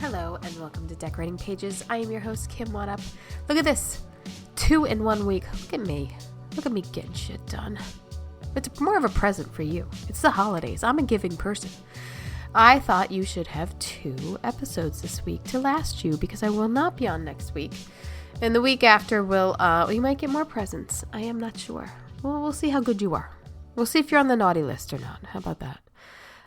Hello and welcome to Decorating Pages. I am your host, Kim Wanup. Look at this. 2 in 1 week. Look at me. Look at me getting shit done. It's more of a present for you. It's the holidays. I'm a giving person. I thought you should have 2 episodes this week to last you because I will not be on next week. And the week after you might get more presents. I am not sure. Well, we'll see how good you are. We'll see if you're on the naughty list or not. How about that?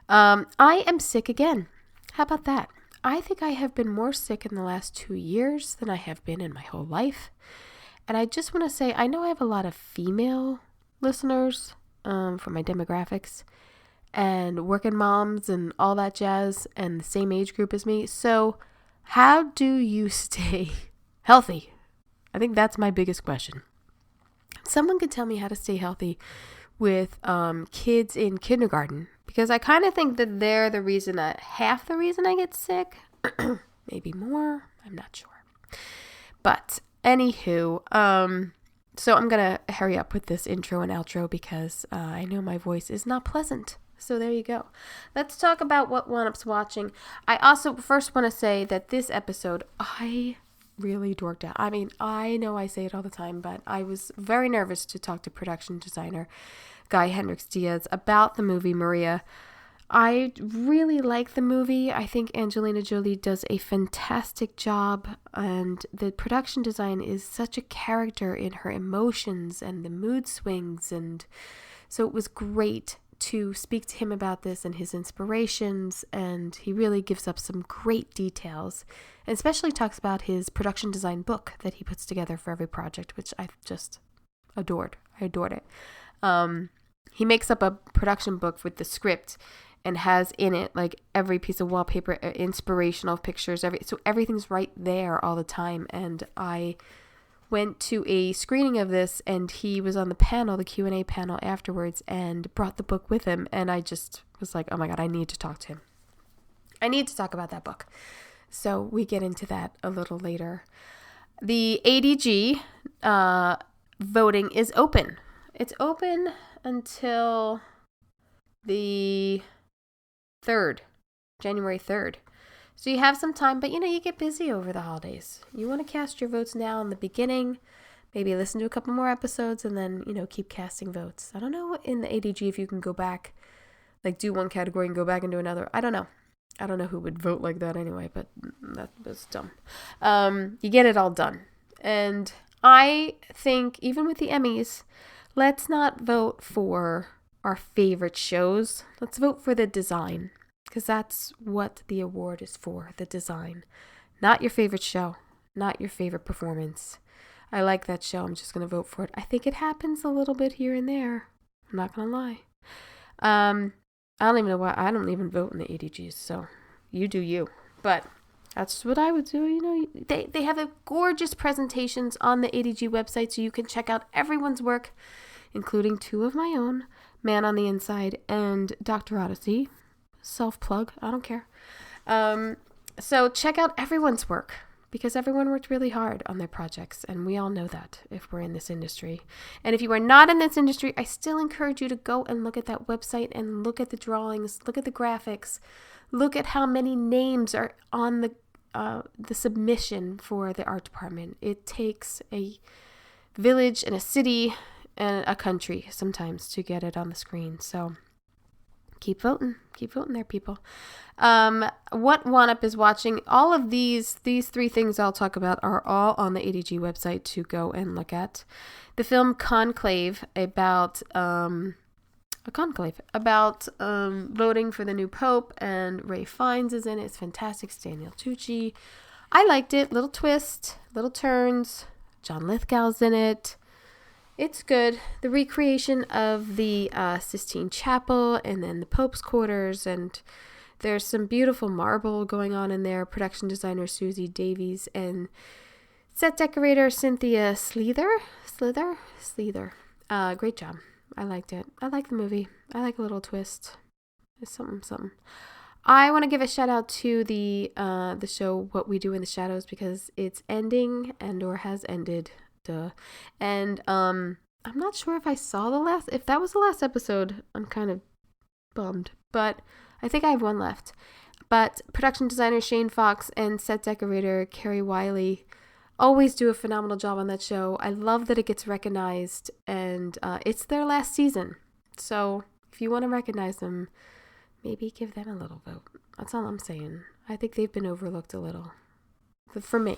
I am sick again. How about that? I think I have been more sick in the last 2 years than I have been in my whole life. And I just want to say, I know I have a lot of female listeners for my demographics and working moms and all that jazz and the same age group as me. So how do you stay healthy? I think that's my biggest question. Someone could tell me how to stay healthy with kids in kindergarten. Because I kind of think that they're the reason, half the reason I get sick. Maybe more. I'm not sure. But anywho, so I'm going to hurry up with this intro and outro because I know my voice is not pleasant. So there you go. Let's talk about what Wanup's watching. I also first want to say that this episode, I really dorked out. I mean, I know I say it all the time, but I was very nervous to talk to production designer Guy Hendrix Dyas about the movie Maria. I really like the movie. I think Angelina Jolie does a fantastic job, and the production design is such a character in her emotions and the mood swings, and so it was great to speak to him about this and his inspirations, and he really gives up some great details, and especially talks about his production design book that he puts together for every project, which I just adored. I adored it. He makes up a production book with the script and has in it like every piece of wallpaper, inspirational pictures, so everything's right there all the time. And I went to a screening of this, and he was on the panel, the Q&A panel afterwards, and brought the book with him. And I just was like, oh my God, I need to talk to him. I need to talk about that book. So we get into that a little later. The ADG voting is open. It's open until the 3rd, January 3rd. So you have some time, but you get busy over the holidays. You want to cast your votes now in the beginning, maybe listen to a couple more episodes, and then, keep casting votes. I don't know in the ADG if you can go back, like do one category and go back and do another. I don't know. I don't know who would vote like that anyway, but that was dumb. You get it all done. And I think even with the Emmys, let's not vote for our favorite shows. Let's vote for the design, because that's what the award is for, the design. Not your favorite show, not your favorite performance. I like that show. I'm just going to vote for it. I think it happens a little bit here and there. I'm not going to lie. I don't even know why. I don't even vote in the ADGs, so you do you. But that's what I would do. They have a gorgeous presentations on the ADG website, so you can check out everyone's work, including 2 of my own, Man on the Inside and Dr. Odyssey. Self-plug, I don't care. So check out everyone's work, because everyone worked really hard on their projects, and we all know that if we're in this industry. And if you are not in this industry, I still encourage you to go and look at that website and look at the drawings, look at the graphics, look at how many names are on the submission for the art department. It takes a village and a city and a country sometimes to get it on the screen. So keep voting there, people. What Wanup is watching, all of these 3 things I'll talk about are all on the ADG website to go and look at. The film Conclave about voting for the new pope, and Ray Fiennes is in it. It's fantastic. It's Daniel Tucci. I liked it. Little twist, little turns. John Lithgow's in it. It's good. The recreation of the Sistine Chapel and then the Pope's quarters, and there's some beautiful marble going on in there. Production designer Susie Davies and set decorator Cynthia Slither. Great job. I liked it. I like the movie. I like a little twist. It's something. I want to give a shout out to the show What We Do in the Shadows, because it's ending or has ended. And I'm not sure if I saw if that was the last episode. I'm kind of bummed, but I think I have one left. But production designer Shane Fox and set decorator Carrie Wiley always do a phenomenal job on that show. I love that it gets recognized, and it's their last season. So if you want to recognize them, maybe give them a little vote. That's all I'm saying. I think they've been overlooked a little. But for me,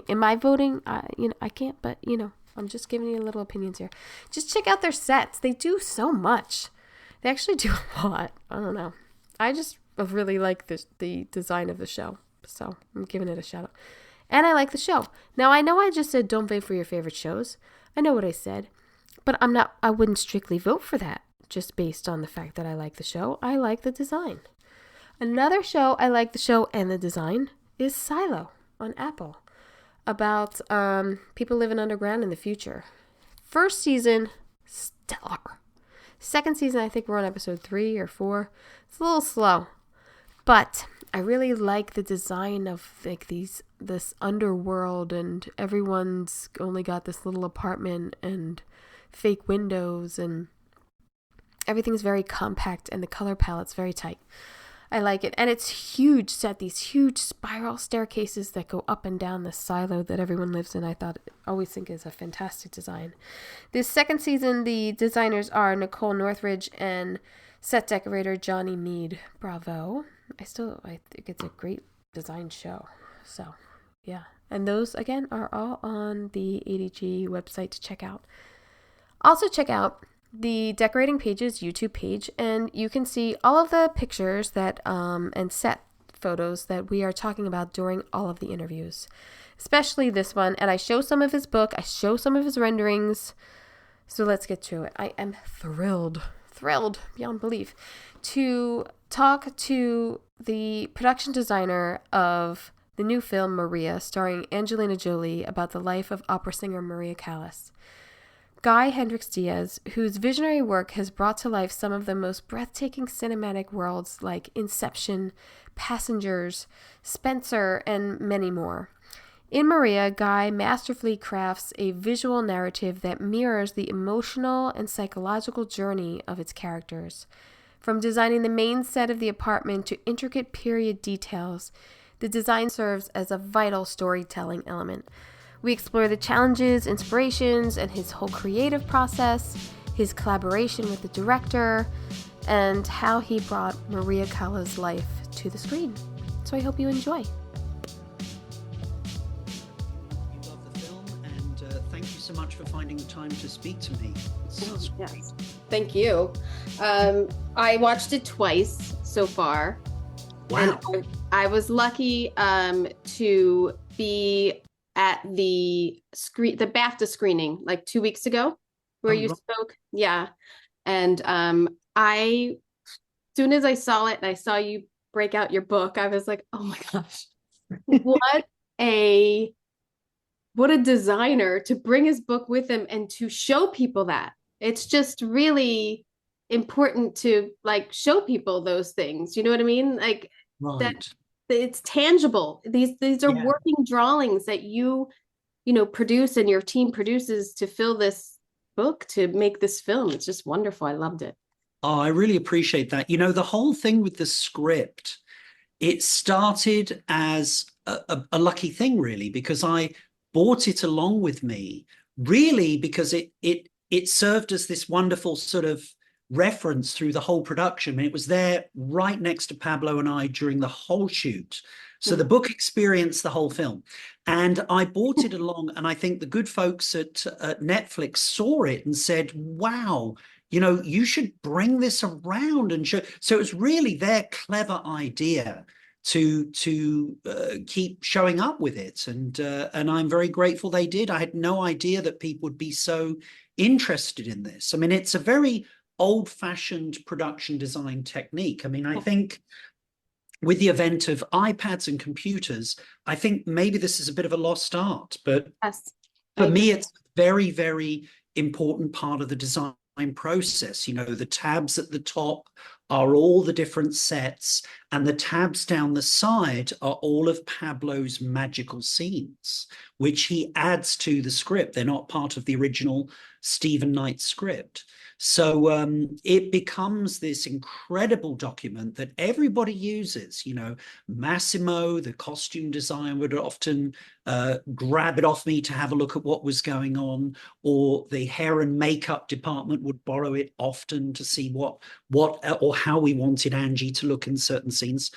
in my voting, I can't, but I'm just giving you little opinions here. Just check out their sets. They do so much. They actually do a lot. I don't know. I just really like the design of the show. So I'm giving it a shout out. And I like the show. Now, I know I just said don't vote for your favorite shows. I know what I said. But I wouldn't strictly vote for that just based on the fact that I like the show. I like the design. Another show I like the show and the design is Silo on Apple, about people living underground in the future. First season, stellar. Second season, I think we're on episode 3 or 4. It's a little slow, but I really like the design of like this underworld, and everyone's only got this little apartment and fake windows, and everything's very compact, and the color palette's very tight. I like it. And it's huge set, these huge spiral staircases that go up and down the silo that everyone lives in. I always think is a fantastic design. This second season, the designers are Nicole Northridge and set decorator Johnny Mead. Bravo. I think it's a great design show. So, yeah. And those, again, are all on the ADG website to check out. Also check out the Decorating Pages YouTube page, and you can see all of the pictures that and set photos that we are talking about during all of the interviews, especially this one. And I show some of his book, I show some of his renderings. So let's get to it. I am thrilled beyond belief to talk to the production designer of the new film Maria, starring Angelina Jolie, about the life of opera singer Maria Callas. Guy Hendrix Dyas, whose visionary work has brought to life some of the most breathtaking cinematic worlds like Inception, Passengers, Spenser, and many more. In Maria, Guy masterfully crafts a visual narrative that mirrors the emotional and psychological journey of its characters. From designing the main set of the apartment to intricate period details, the design serves as a vital storytelling element. We explore the challenges, inspirations, and his whole creative process, his collaboration with the director, and how he brought Maria Callas' life to the screen. So I hope you enjoy. You love the film, and thank you so much for finding the time to speak to me. Yes, thank you. I watched it twice so far. Wow. And I was lucky to be at the BAFTA screening like 2 weeks ago where you spoke. Yeah. And I, soon as I saw it and I saw you break out your book, I was like, oh my gosh, what a designer to bring his book with him and to show people that. It's just really important to like show people those things. You know what I mean? Like that. It's tangible. These are working drawings that you produce and your team produces to fill this book, to make this film. It's just wonderful. I loved it. Oh, I really appreciate that. The whole thing with the script, it started as a lucky thing, really, because I brought it along with me, really, because it served as this wonderful sort of reference through the whole production. I mean, it was there right next to Pablo and I during the whole shoot. So the book experienced the whole film. And I brought it along, and I think the good folks at Netflix saw it and said, wow, you should bring this around and show. So it was really their clever idea to keep showing up with it. And I'm very grateful they did. I had no idea that people would be so interested in this. I mean, it's a very old-fashioned production design technique. I mean, I think with the advent of iPads and computers, I think maybe this is a bit of a lost art, but for me, it's a very, very important part of the design process. The tabs at the top are all the different sets, and the tabs down the side are all of Pablo's magical scenes, which he adds to the script. They're not part of the original Stephen Knight script. So it becomes this incredible document that everybody uses. You know, Massimo, the costume designer, would often grab it off me to have a look at what was going on, or the hair and makeup department would borrow it often to see what or how we wanted Angie to look in certain scenes.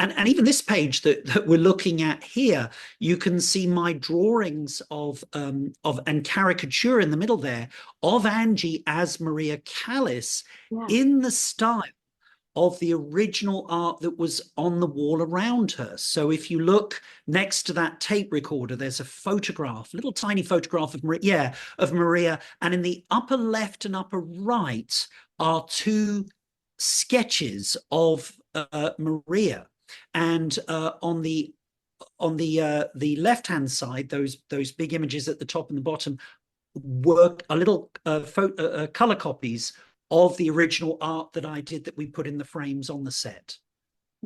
And even this page that we're looking at here, you can see my drawings of and caricature in the middle there of Angie as Maria Callas in the style of the original art that was on the wall around her. So if you look next to that tape recorder, there's a photograph, little tiny photograph of Maria, and in the upper left and upper right are two sketches of Maria. And on the left-hand side, those big images at the top and the bottom were a little color copies of the original art that I did that we put in the frames on the set.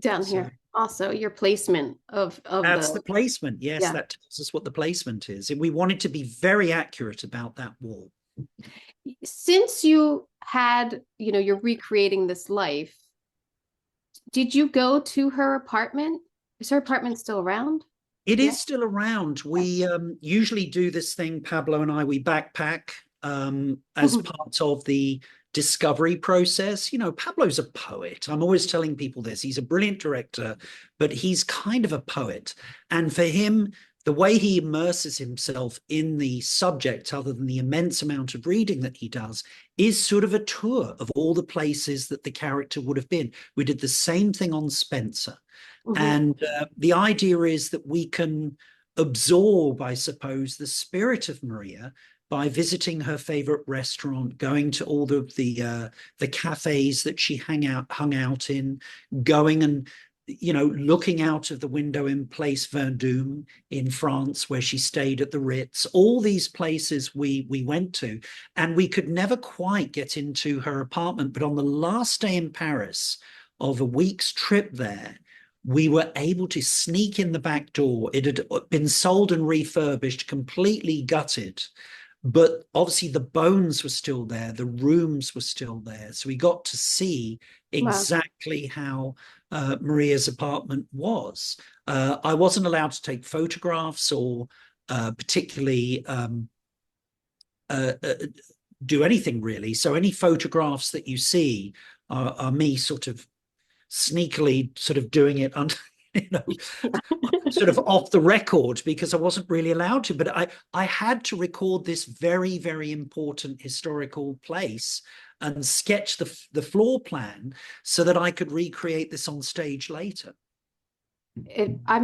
Down here, also your placement of that's the placement. Yes, that tells us what the placement is. And we wanted to be very accurate about that wall. Since you had, you're recreating this life, did you go to her apartment? Is her apartment still around? It is still around. We usually do this thing, Pablo and I, we backpack as part of the discovery process. You know, Pablo's a poet. I'm always telling people this. He's a brilliant director, but he's kind of a poet. And for him, the way he immerses himself in the subject, other than the immense amount of reading that he does, is sort of a tour of all the places that the character would have been. We did the same thing on Spenser. And the idea is that we can absorb, I suppose, the spirit of Maria by visiting her favorite restaurant, going to all the cafes that she hung out in, going and looking out of the window in Place Vendôme in France, where she stayed at the Ritz. All these places we went to, and we could never quite get into her apartment. But on the last day in Paris of a week's trip there, we were able to sneak in the back door. It had been sold and refurbished, completely gutted. But obviously the bones were still there, the rooms were still there. So we got to see exactly how Maria's apartment was. I wasn't allowed to take photographs or particularly do anything really. So any photographs that you see are me sort of sneakily sort of doing it under, sort of off the record, because I wasn't really allowed to. But I had to record this very, very important historical place and sketch the floor plan so that I could recreate this on stage later. I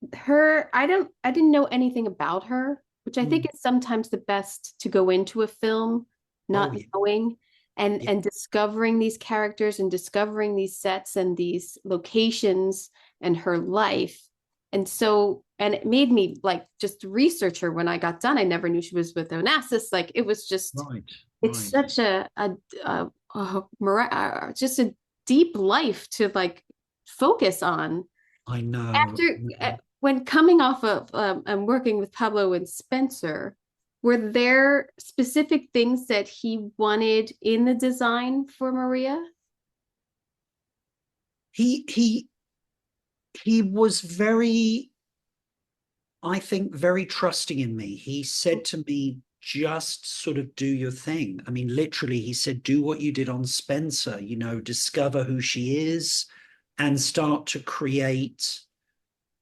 didn't know anything about her, which I think is sometimes the best to go into a film not knowing. And discovering these characters and discovering these sets and these locations and her life. And it made me like just research her when I got done. I never knew she was with Onassis. Like it was just, it's such just a deep life to like focus on. I know. When coming off of and working with Pablo and Spenser, were there specific things that he wanted in the design for Maria? He was very, I think, very trusting in me. He said to me, just sort of do your thing. I mean, literally, he said, do what you did on Spenser, discover who she is and start to create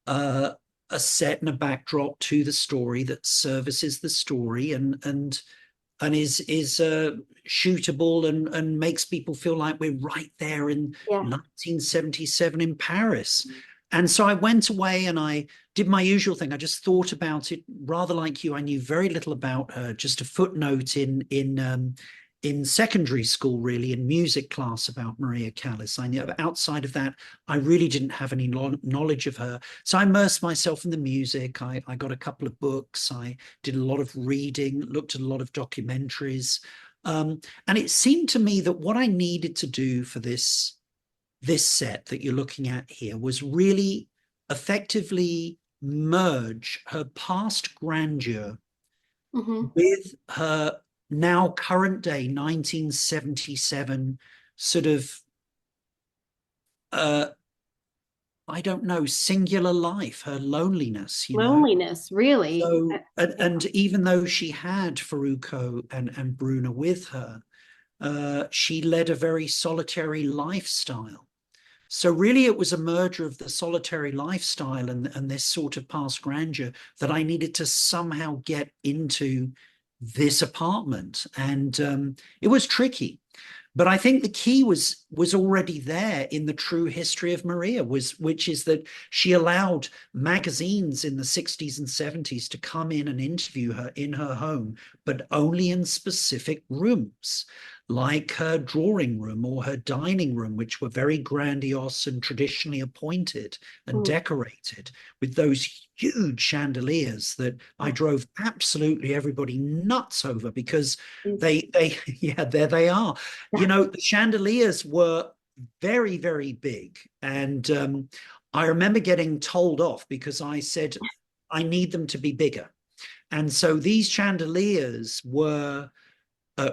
a set and a backdrop to the story that services the story and is shootable and makes people feel like we're right there in 1977 in Paris. And so I went away and I did my usual thing. I just thought about it rather like you. I knew very little about her, just a footnote in secondary school, really, in music class about Maria Callas. I knew outside of that, I really didn't have any knowledge of her. So I immersed myself in the music. I got a couple of books. I did a lot of reading, looked at a lot of documentaries. And it seemed to me that what I needed to do for this set that you're looking at here was really effectively merge her past grandeur with her now current day 1977 sort of I don't know, singular life, her loneliness, Loneliness, really. So, and even though she had Faruko and Bruna with her, she led a very solitary lifestyle. So really it was a merger of the solitary lifestyle and this sort of past grandeur that I needed to somehow get into this apartment. And it was tricky. But I think the key was already there in the true history of Maria, which is that she allowed magazines in the 60s and 70s to come in and interview her in her home, but only in specific rooms, like her drawing room or her dining room, which were very grandiose and traditionally appointed and decorated with those huge chandeliers that I drove absolutely everybody nuts over, because yeah, there they are. The chandeliers were very, very big. And I remember getting told off because I said, I need them to be bigger. And so these chandeliers were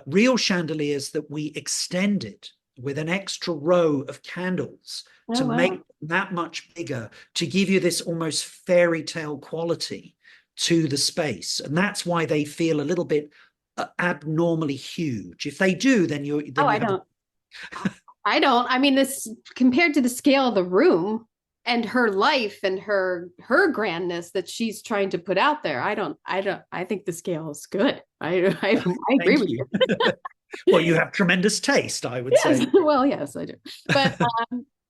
real chandeliers that we extended with an extra row of candles to make them that much bigger, to give you this almost fairy tale quality to the space. And that's why they feel a little bit abnormally huge. If they do, then I don't. I mean, this compared to the scale of the room and her life and her grandness that she's trying to put out there. I think the scale is good. I agree with you. Well, you have tremendous taste, I would say. Well, yes, I do. But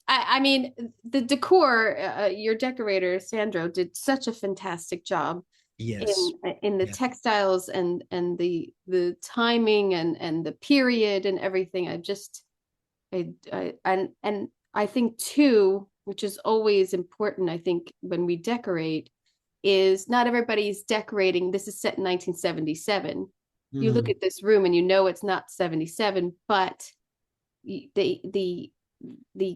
I mean, the decor, your decorator, Sandro, did such a fantastic job. Yes. In the textiles and the timing and the period and everything. I think too, which is always important, I think, when we decorate, is not everybody's decorating. This is set in 1977. You look at this room and you know it's not 77, but the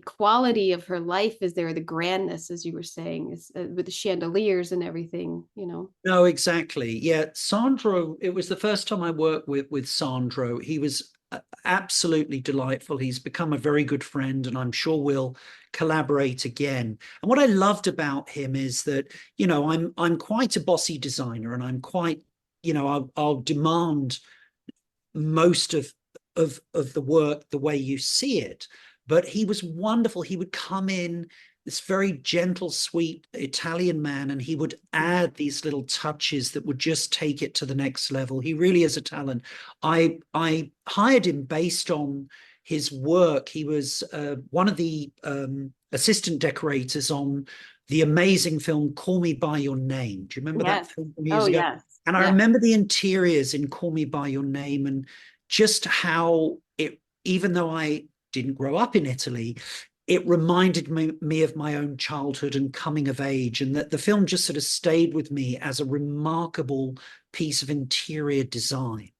quality of her life is there, the grandness, as you were saying, is with the chandeliers and everything, No, exactly. Yeah, Sandro, it was the first time I worked with Sandro. He was absolutely delightful. He's become a very good friend, and I'm sure we'll collaborate again. And what I loved about him is that, I'm quite a bossy designer, and I'm quite, I'll demand most of the work the way you see it. But he was wonderful. He would come in, this very gentle, sweet Italian man, and he would add these little touches that would just take it to the next level. He really is a talent. I hired him based on his work. He was one of the assistant decorators on the amazing film Call Me By Your Name. Do you remember that film from years ago? Yes. And I remember the interiors in Call Me By Your Name, and just how it, even though I didn't grow up in Italy, it reminded me of my own childhood and coming of age, and that the film just sort of stayed with me as a remarkable piece of interior design.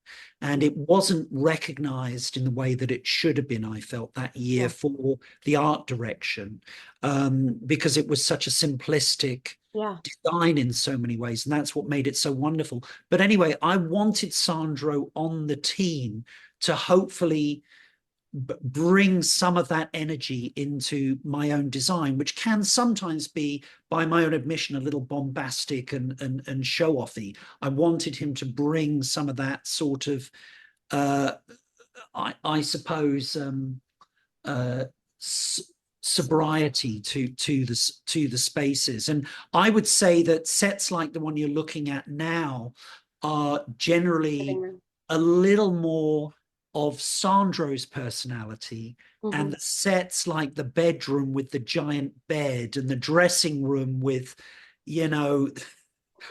And it wasn't recognized in the way that it should have been, I felt, that year for the art direction, because it was such a simplistic design in so many ways. And that's what made it so wonderful. But anyway, I wanted Sandro on the team to hopefully bring some of that energy into my own design, which can sometimes be, by my own admission, a little bombastic and show-offy. I wanted him to bring some of that sort of, I suppose, sobriety to the spaces. And I would say that sets like the one you're looking at now are generally a little more of Sandro's personality, and the sets like the bedroom with the giant bed and the dressing room with,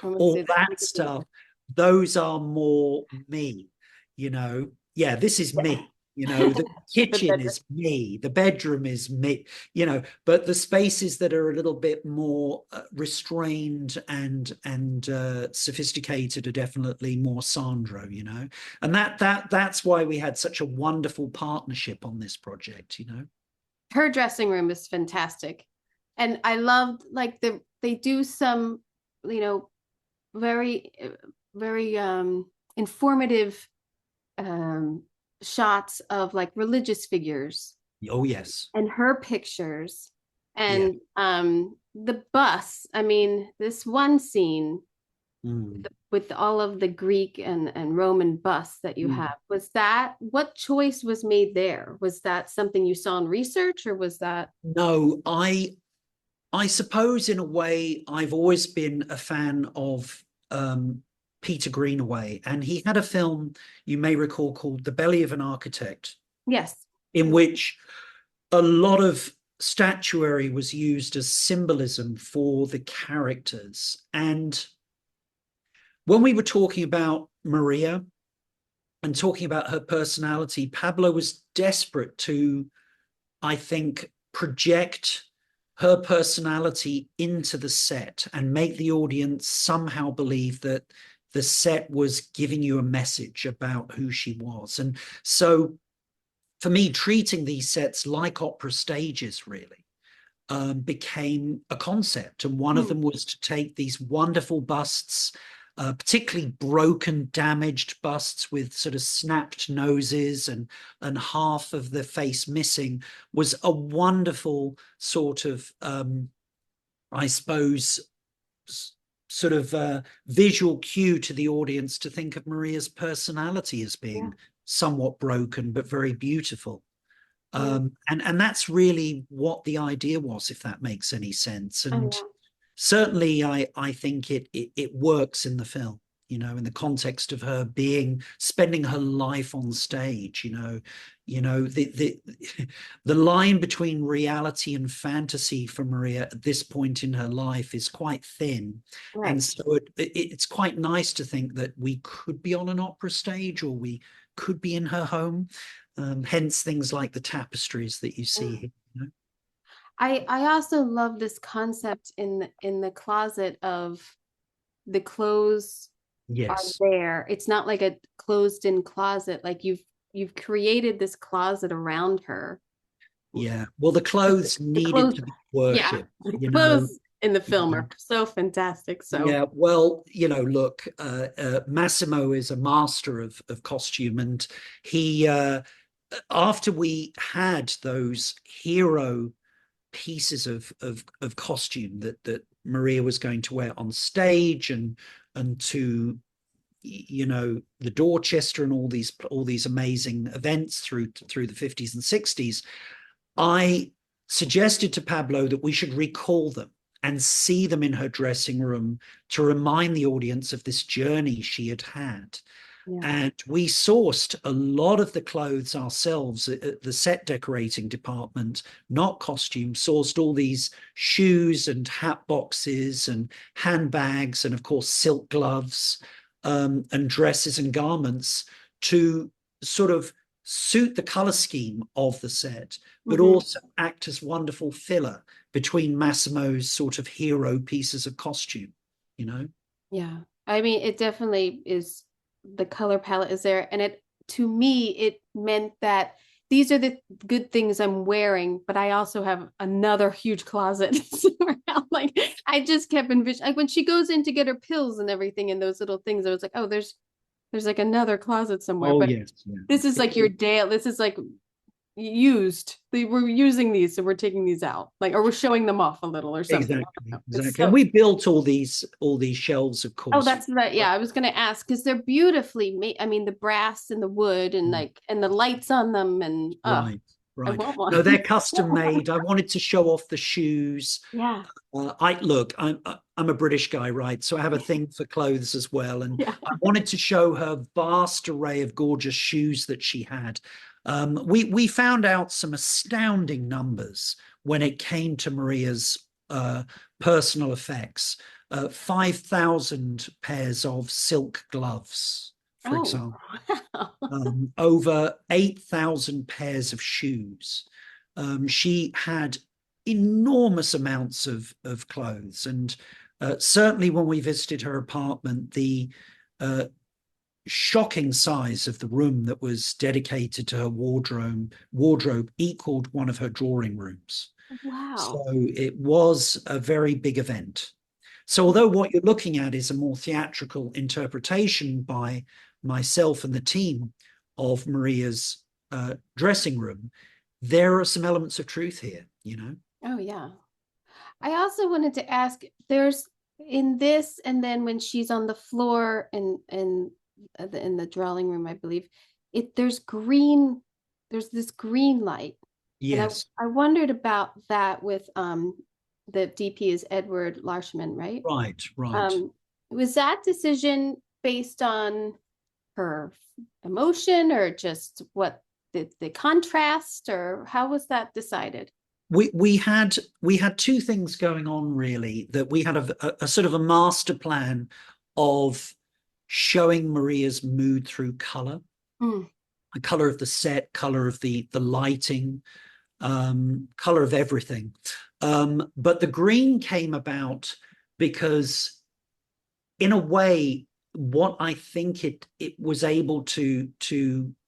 all that stuff, those are more me, this is me. The kitchen is me, the bedroom is me, but the spaces that are a little bit more restrained and sophisticated are definitely more Sandro, and that's why we had such a wonderful partnership on this project. Her dressing room is fantastic, and I loved they do some very very informative shots of like religious figures. Oh, yes. And her pictures. Yeah. And the bus, I mean, this one scene Mm. with all of the Greek and Roman busts that you have, was that, what choice was made there? Was that something you saw in research, or was that? No, I suppose in a way I've always been a fan of Peter Greenaway, and he had a film you may recall called The Belly of an Architect. Yes. In which a lot of statuary was used as symbolism for the characters. And when we were talking about Maria and talking about her personality, Pablo was desperate to, I think, project her personality into the set and make the audience somehow believe that the set was giving you a message about who she was. And so for me, treating these sets like opera stages really became a concept. And one of them was to take these wonderful busts, particularly broken, damaged busts with sort of snapped noses and half of the face missing, was a wonderful sort of, I suppose, sort of visual cue to the audience to think of Maria's personality as being somewhat broken, but very beautiful. And that's really what the idea was, if that makes any sense. And certainly I think it works in the film, you know, in the context of her spending her life on stage, the line between reality and fantasy for Maria at this point in her life is quite thin. Right. And so it's quite nice to think that we could be on an opera stage, or we could be in her home. Hence things like the tapestries that you see here. You know? I also love this concept in the closet of the clothes are there. It's not like a closed in closet. Like you've created this closet around her. Yeah. Well, the clothes needed to be worshipped. Yeah. The clothes in the film are so fantastic. So yeah, well, look, Massimo is a master of costume, and he after we had those hero pieces of costume that Maria was going to wear on stage and to the Dorchester and all these amazing events through the 50s and 60s, I suggested to Pablo that we should recall them and see them in her dressing room to remind the audience of this journey she had had. Yeah. And we sourced a lot of the clothes ourselves at the set decorating department, not costume, sourced all these shoes and hat boxes and handbags and, of course, silk gloves and dresses and garments to sort of suit the color scheme of the set, but also act as wonderful filler between Massimo's sort of hero pieces of costume, Yeah. I mean, it definitely is. The color palette is there, and to me it meant that these are the good things I'm wearing, but I also have another huge closet. Like I just kept envisioning, like when she goes in to get her pills and everything and those little things, I was like, oh, there's like another closet somewhere. But yes, yeah. This is like your day. This is like we're using these, so we're taking these out, like, or we're showing them off a little or something. Exactly. So, and we built all these shelves, of course. Oh, that's right. Yeah, I was going to ask, because they're beautifully made. I mean, the brass and the wood and and the lights on them, and right. No, they're custom made. I wanted to show off the shoes. Yeah. I'm a British guy, right? So I have a thing for clothes as well, and I wanted to show her vast array of gorgeous shoes that she had. We found out some astounding numbers when it came to Maria's personal effects. 5,000 pairs of silk gloves, for example. Wow. Over 8,000 pairs of shoes. She had enormous amounts of clothes, and certainly when we visited her apartment, the shocking size of the room that was dedicated to her wardrobe equaled one of her drawing rooms. Wow. So it was a very big event. So although what you're looking at is a more theatrical interpretation by myself and the team, of Maria's dressing room, there are some elements of truth here, you know? Oh, yeah. I also wanted to ask, there's in this, and then when she's on the floor in the drawing room, I believe, there's this green light. Yes. And I wondered about that with the DP is Edward Larshman, right? Right. Was that decision based on her emotion, or just what the contrast, or how was that decided? We had two things going on, really, that we had a sort of a master plan of showing Maria's mood through color, the color of the set, color of the lighting, color of everything. But the green came about because, in a way, what I think it was able to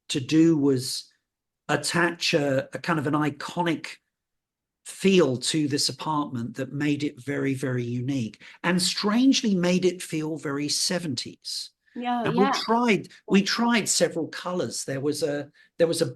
do was attach a kind of an iconic feel to this apartment that made it very, very unique, and strangely made it feel very 70s. And we tried several colors. There was a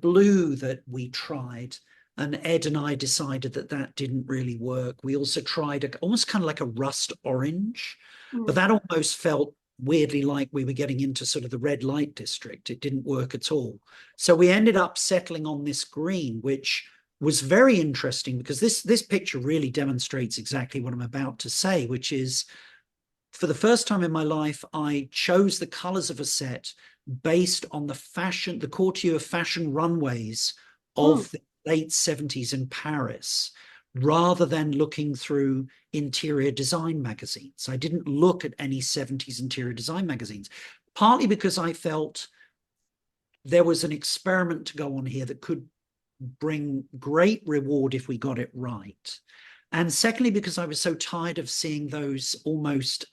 blue that we tried, and Ed and I decided that didn't really work. We also tried almost kind of like a rust orange, but that almost felt weirdly like we were getting into sort of the red light district. It didn't work at all. So we ended up settling on this green, which was very interesting, because this picture really demonstrates exactly what I'm about to say, which is, for the first time in my life, I chose the colors of a set based on the couture fashion runways of the late 70s in Paris, rather than looking through interior design magazines. I didn't look at any 70s interior design magazines, partly because I felt there was an experiment to go on here that could bring great reward if we got it right. And secondly, because I was so tired of seeing those almost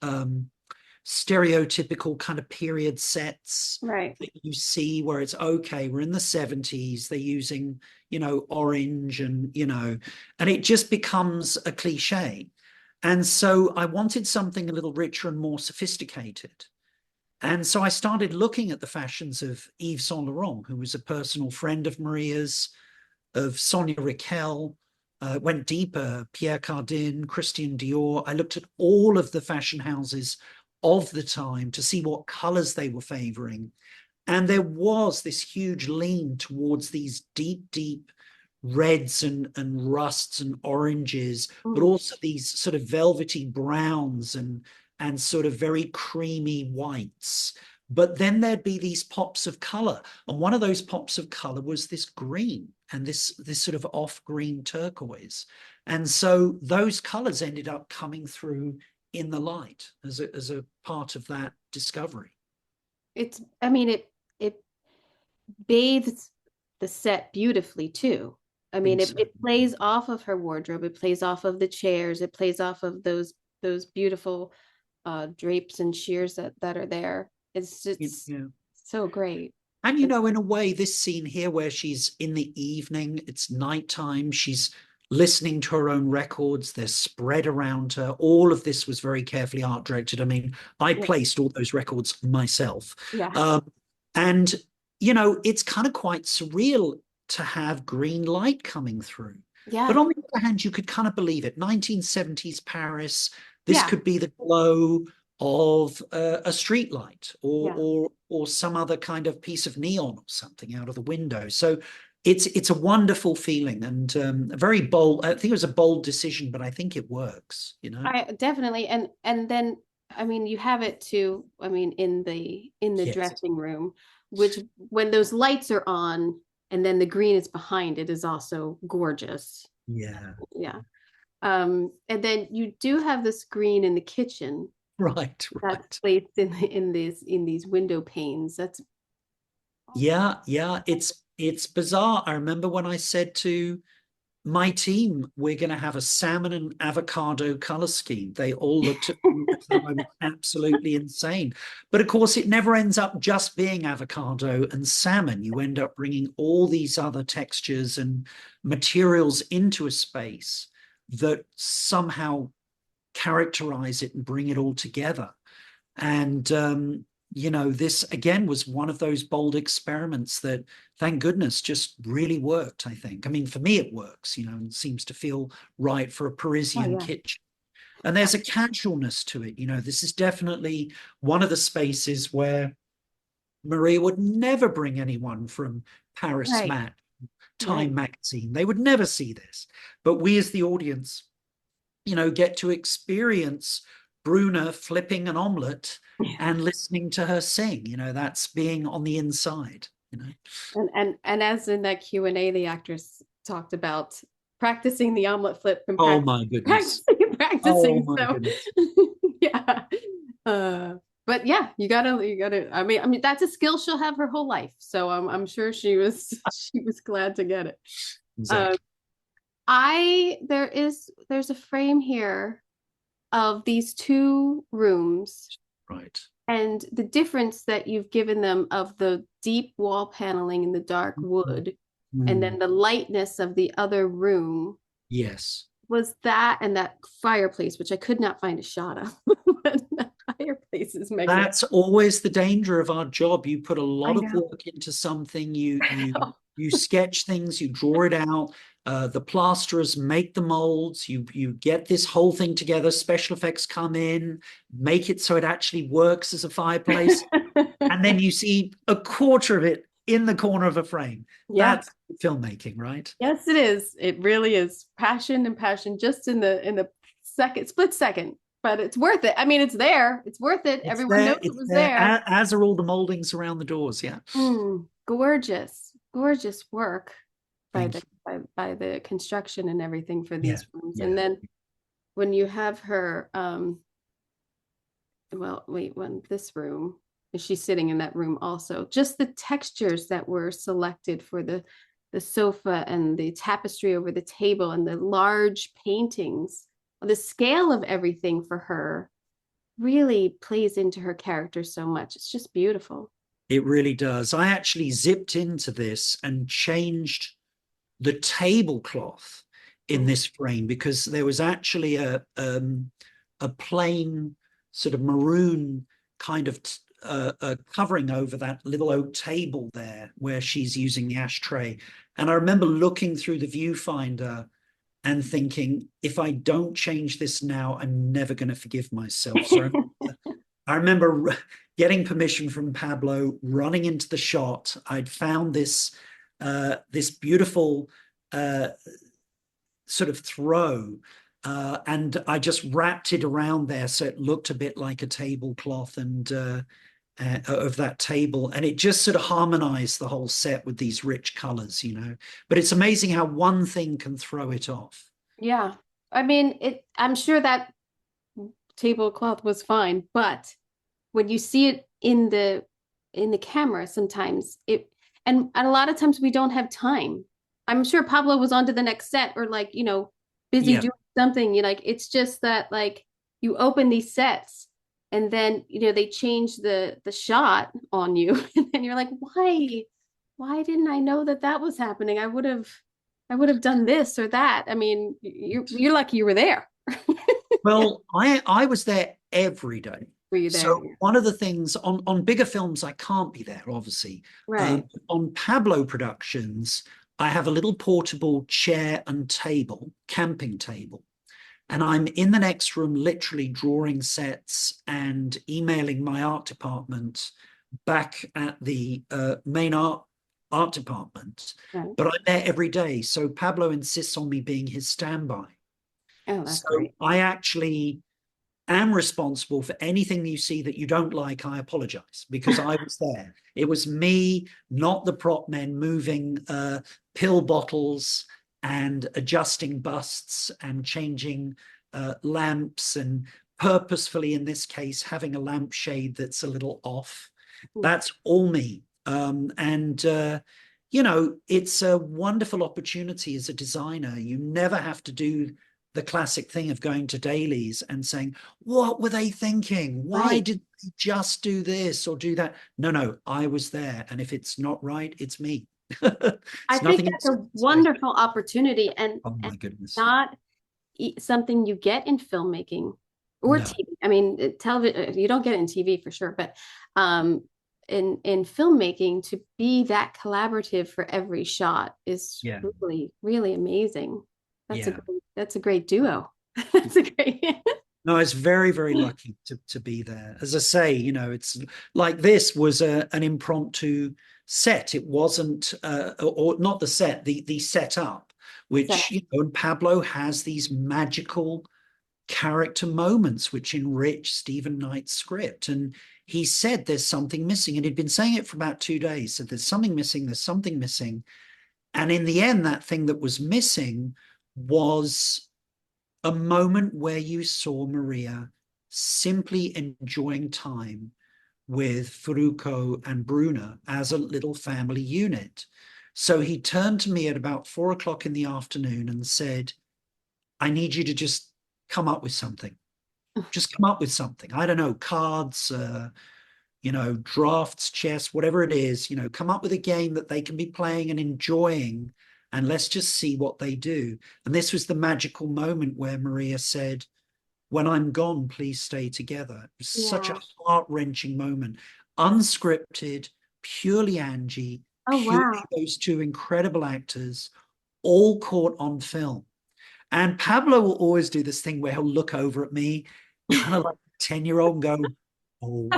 stereotypical kind of period sets that you see, where it's, okay, we're in the 70s, they're using, orange, and and it just becomes a cliche. And so I wanted something a little richer and more sophisticated. And so I started looking at the fashions of Yves Saint Laurent, who was a personal friend of Maria's, of Sonia Rykiel, went deeper, Pierre Cardin, Christian Dior. I looked at all of the fashion houses of the time to see what colors they were favoring. And there was this huge lean towards these deep reds and rusts and oranges, but also these sort of velvety browns and sort of very creamy whites. But then there'd be these pops of color. And one of those pops of color was this green, and this sort of off green turquoise. And so those colors ended up coming through in the light as a part of that discovery. It bathes the set beautifully too. It plays off of her wardrobe. It plays off of the chairs. It plays off of those beautiful drapes and sheers that are there. It's so great. And, in a way, this scene here where she's in the evening, it's nighttime, she's listening to her own records, they're spread around her. All of this was very carefully art directed. I placed all those records myself. And, it's kind of quite surreal to have green light coming through. But on the other hand, you could kind of believe it. 1970s Paris, this could be the glow of a street light or some other kind of piece of neon or something out of the window. So it's a wonderful feeling, and a very bold. I think it was a bold decision, but I think it works. I definitely, and then you have it too. In the dressing room, which when those lights are on, and then the green is behind it, is also gorgeous. And then you do have this green in the kitchen. Right. That's placed in these window panes. That's it's bizarre. I remember when I said to my team, we're going to have a salmon and avocado color scheme. They all looked at me as though I was absolutely insane. But of course, it never ends up just being avocado and salmon. You end up bringing all these other textures and materials into a space that somehow characterize it and bring it all together. And you know, this again was one of those bold experiments that, thank goodness, just really worked, I think. I mean, for me, it works, you know, and seems to feel right for a Parisian kitchen. And there's a casualness to it. You know, this is definitely one of the spaces where Maria would never bring anyone from Paris Match, Time magazine. They would never see this. But we as the audience, you know, get to experience Bruna flipping an omelette and listening to her sing. You know, that's being on the inside, you know. And as in that Q&A, the actress talked about practicing the omelet flip and oh my goodness, practicing. Oh my so goodness. yeah. But yeah, you gotta. I mean, that's a skill she'll have her whole life. So I'm sure she was glad to get it. Exactly. There's a frame here of these two rooms. Right. And the difference that you've given them of the deep wall paneling in the dark wood and then the lightness of the other room. Yes. Was that and that fireplace, which I could not find a shot of. That fireplace is magnificent. That's always the danger of our job. You put a lot of work into something, you sketch things, you draw it out. The plasterers make the molds, you get this whole thing together, special effects come in, make it so it actually works as a fireplace. And then you see a quarter of it in the corner of a frame. That's filmmaking, right? Yes, it is. It really is. Passion and passion just in the split second. But it's worth it. I mean, it's there. It's worth it. Everyone knows it was there. As are all the moldings around the doors. Yeah. Gorgeous work by the construction and everything for these rooms. And then when you have her, this room, she's sitting in that room also. Just the textures that were selected for the sofa and the tapestry over the table and the large paintings. The scale of everything for her really plays into her character so much. It's just beautiful. It really does. I actually zipped into this and changed the tablecloth in this frame because there was actually a plain sort of maroon kind of covering over that little oak table there where she's using the ashtray. And I remember looking through the viewfinder and thinking, if I don't change this now, I'm never going to forgive myself. So I remember getting permission from Pablo, running into the shot. I'd found this beautiful sort of throw, and I just wrapped it around there so it looked a bit like a tablecloth and of that table, and it just sort of harmonized the whole set with these rich colors, you know. But it's amazing how one thing can throw it off. Yeah, I mean, I'm sure that tablecloth was fine, but when you see it in the camera, sometimes and a lot of times we don't have time. I'm sure Pablo was on to the next set or like, you know, busy doing something. You like, it's just that like you open these sets and then, you know, they change the shot on you and then you're like, why didn't I know that was happening? I would have done this or that. I mean, you're lucky you were there. Well, I was there every day. Were you there? So one of the things on bigger films, I can't be there, obviously. Right. On Pablo productions, I have a little portable chair and table, camping table. And I'm in the next room, literally drawing sets and emailing my art department back at the main art department. Right. But I'm there every day. So Pablo insists on me being his standby. Oh, that's great. I actually am responsible for anything you see that you don't like. I apologize because I was there. It was me, not the prop men, moving pill bottles and adjusting busts and changing lamps and purposefully, in this case, having a lampshade that's a little off. That's all me. You know, it's a wonderful opportunity as a designer. You never have to do the classic thing of going to dailies and saying, what were they thinking? Why did they just do this or do that? No, I was there. And if it's not right, it's me. I think that's a wonderful opportunity and, oh my goodness, not something you get in filmmaking or TV. I mean, television, you don't get it in TV for sure, but in filmmaking, to be that collaborative for every shot is really, really amazing. That's a great duo. That's a great. No, I was very, very lucky to be there. As I say, you know, it's like this was an impromptu set. It wasn't, or not the set, the setup, which, you know, and Pablo has these magical character moments which enrich Stephen Knight's script. And he said there's something missing. And he'd been saying it for about 2 days. So there's something missing, there's something missing. And in the end, that thing that was missing was a moment where you saw Maria simply enjoying time with Ferrucco and Bruna as a little family unit. So he turned to me at about 4 o'clock in the afternoon and said, I need you to just come up with something. Just come up with something. I don't know, cards, you know, drafts, chess, whatever it is, you know, come up with a game that they can be playing and enjoying, and let's just see what they do. And this was the magical moment where Maria said, when I'm gone, please stay together. It was such a heart-wrenching moment. Unscripted, purely Angie, purely those two incredible actors, all caught on film. And Pablo will always do this thing where he'll look over at me, kind of like a 10-year-old, and go, oh,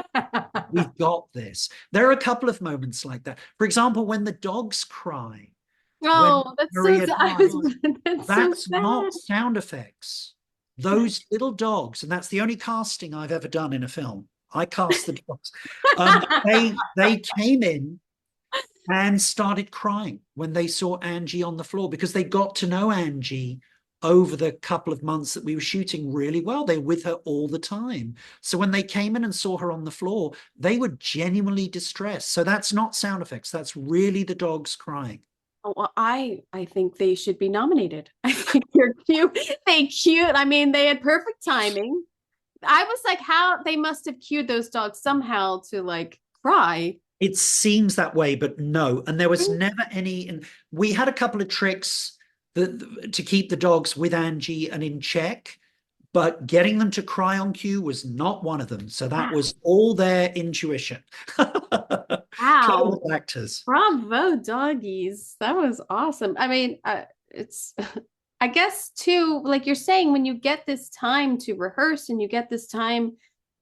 we've got this. There are a couple of moments like that. For example, when the dogs cry. Oh, that's Maria so sad. That's not sound effects. Those little dogs, and that's the only casting I've ever done in a film. I cast the dogs. They came in and started crying when they saw Angie on the floor, because they got to know Angie over the couple of months that we were shooting really well. They were with her all the time. So when they came in and saw her on the floor, they were genuinely distressed. So that's not sound effects. That's really the dogs crying. Oh, well, I think they should be nominated. I think they're cute. I mean, they had perfect timing. I was like, how they must have cued those dogs somehow to like cry. It seems that way, but no. And there was never any. And we had a couple of tricks to keep the dogs with Angie and in check, but getting them to cry on cue was not one of them. So that was all their intuition. Wow. Actors. Bravo, doggies. That was awesome. I mean, it's, I guess too, like you're saying, when you get this time to rehearse and you get this time,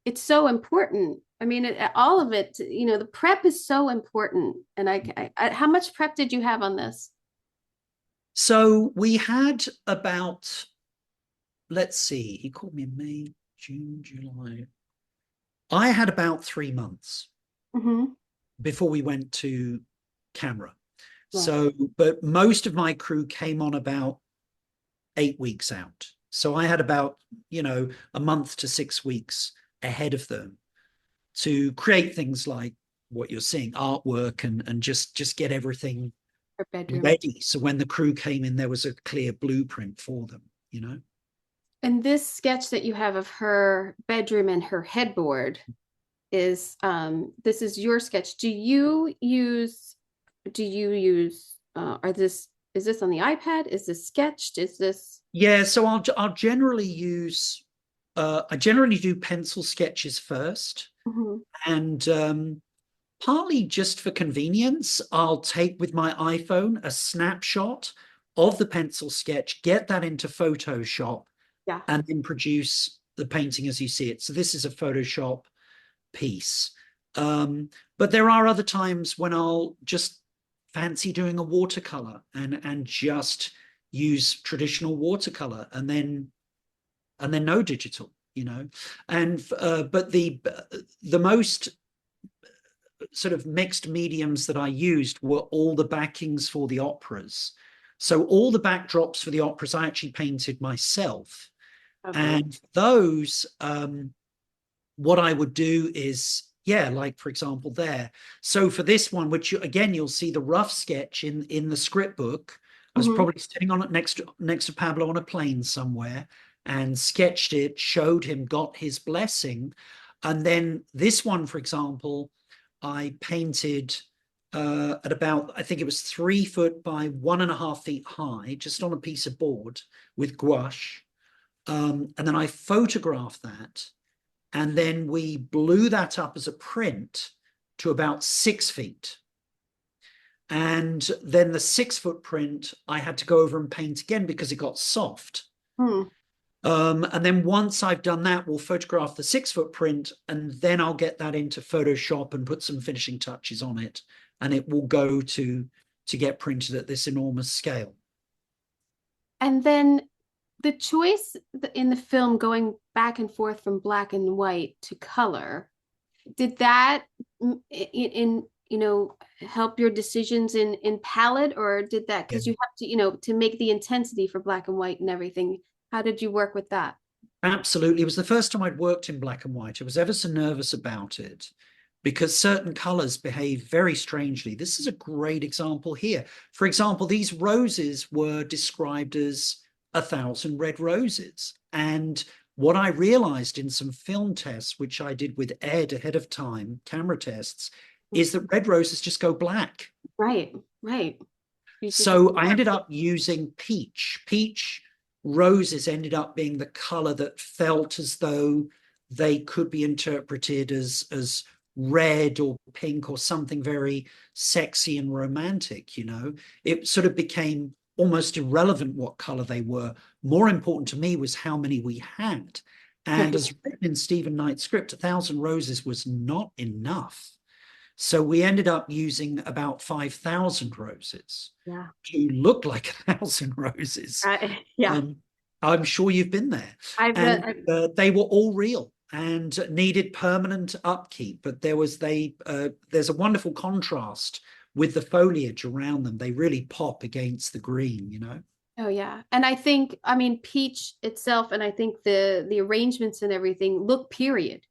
it's so important. I mean, all of it, you know, the prep is so important. And how much prep did you have on this? So we had about, let's see, he called me in May, June, July. I had about 3 months before we went to camera. Right. So, but most of my crew came on about 8 weeks out. So I had about, you know, a month to 6 weeks ahead of them to create things like what you're seeing, artwork, and just get everything ready. So when the crew came in, there was a clear blueprint for them, you know. And this sketch that you have of her bedroom and her headboard is this is your sketch. Do you use is this on the iPad? Is this sketched? Is this? Yeah, so I'll generally use I generally do pencil sketches first, and partly just for convenience, I'll take with my iPhone a snapshot of the pencil sketch, get that into Photoshop, and then produce the painting as you see it. So this is a Photoshop piece. But there are other times when I'll just fancy doing a watercolor and just use traditional watercolor and then no digital, you know. And but the most sort of mixed mediums that I used were all the backings for the operas. So all the backdrops for the operas I actually painted myself. And those, what I would do is, like for example there. So for this one, which again, you'll see the rough sketch in the script book. I was probably sitting on it next to Pablo on a plane somewhere and sketched it, showed him, got his blessing. And then this one, for example, I painted at about, I think it was 3 foot by 1.5 feet high, just on a piece of board with gouache. And then I photographed that. And then we blew that up as a print to about 6 feet. And then the 6-foot print, I had to go over and paint again because it got soft. And then once I've done that, we'll photograph the 6-foot print, and then I'll get that into Photoshop and put some finishing touches on it. And it will go to get printed at this enormous scale. And then the choice in the film going back and forth from black and white to color, did that help your decisions in palette, or did that, because you have to, to make the intensity for black and white and everything? How did you work with that? Absolutely. It was the first time I'd worked in black and white. I was ever so nervous about it because certain colors behave very strangely. This is a great example here. For example, these roses were described as 1,000 red roses. And what I realized in some film tests, which I did with Ed ahead of time, camera tests, is that red roses just go black. Right. So I ended up using peach. Peach roses ended up being the color that felt as though they could be interpreted as red or pink or something very sexy and romantic. It sort of became almost irrelevant what color they were. More important to me was how many we had. And as written in Stephen Knight's script, 1,000 roses was not enough. So we ended up using about 5,000 roses to look like 1,000 roses. I'm sure you've been there. They were all real and needed permanent upkeep. But there's a wonderful contrast with the foliage around them. They really pop against the green, Oh, yeah. And I think, peach itself, and I think the arrangements and everything look period.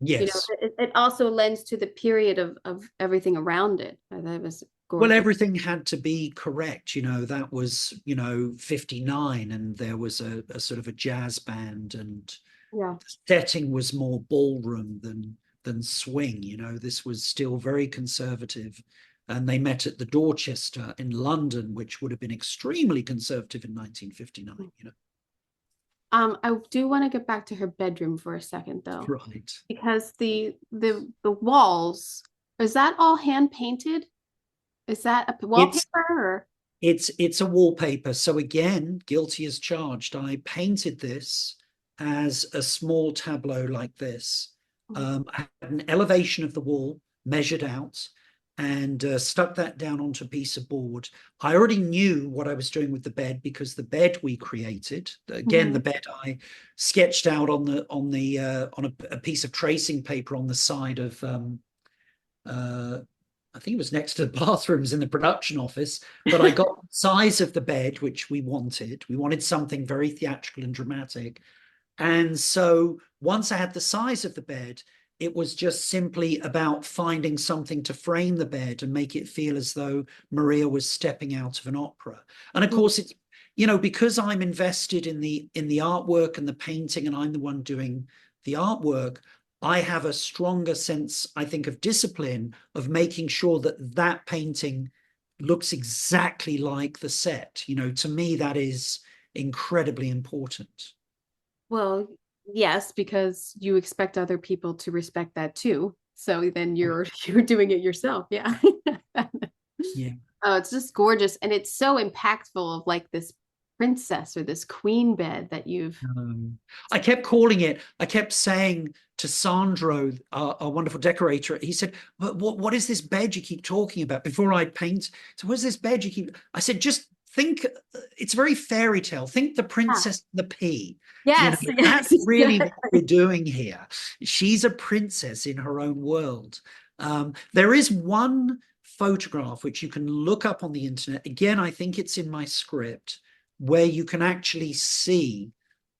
Yes. It also lends to the period of everything around it. That was gorgeous. Well, everything had to be correct. That was, 59, and there was a sort of a jazz band, and the setting was more ballroom than swing. This was still very conservative. And they met at the Dorchester in London, which would have been extremely conservative in 1959, I do want to get back to her bedroom for a second, though. Right. Because the walls, is that all hand painted? Is that a wallpaper? It's a wallpaper. So again, guilty as charged. I painted this as a small tableau like this. I had an elevation of the wall measured out, and stuck that down onto a piece of board. I already knew what I was doing with the bed because the bed we created, again, the bed I sketched out on a piece of tracing paper on the side of, I think it was next to the bathrooms in the production office, but I got the size of the bed, which we wanted. We wanted something very theatrical and dramatic. And so once I had the size of the bed, it was just simply about finding something to frame the bed and make it feel as though Maria was stepping out of an opera. And of course, it's, because I'm invested in the artwork and the painting, and I'm the one doing the artwork, I have a stronger sense, I think, of discipline of making sure that painting looks exactly like the set. To me, that is incredibly important. Well, yes, because you expect other people to respect that too. So then you're doing it yourself. Yeah. Yeah. Oh, it's just gorgeous. And it's so impactful of like this princess or this queen bed that you've. I kept saying to Sandro, our wonderful decorator, he said, what is this bed you keep talking about before I paint? So what's this bed you keep? I said, just think, it's very fairy tale. Think the princess and the pea. Yes, that's really what we're doing here. She's a princess in her own world. There is one photograph which you can look up on the internet. Again, I think it's in my script, where you can actually see